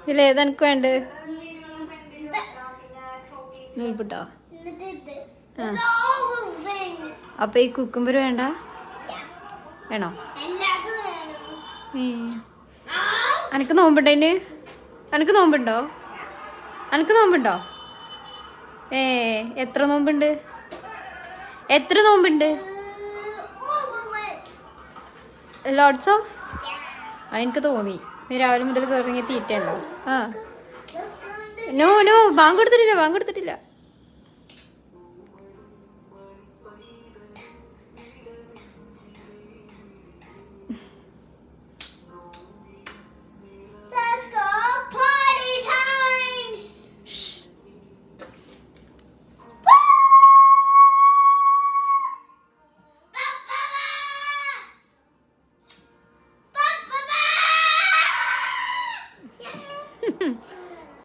ഇതിലേതാ എനിക്ക് വേണ്ട നൂൽപുട്ടോ? ആ അപ്പൊ ഈ കുക്കുംബർ വേണ്ട? വേണോ? അനക്ക് നോമ്പുണ്ടതിന്? അനക്ക് നോമ്പുണ്ടോ? അനക്ക് നോമ്പുണ്ടോ? എത്ര നോമ്പുണ്ട്? എത്ര നോമ്പുണ്ട്? Lots of? എനിക്ക് തോന്നി നീ രാവിലെ മുതൽ തുടങ്ങിയ തീറ്റയുണ്ടോ? ആ നോ നോ, ബാങ്ക് കൊടുത്തിട്ടില്ല.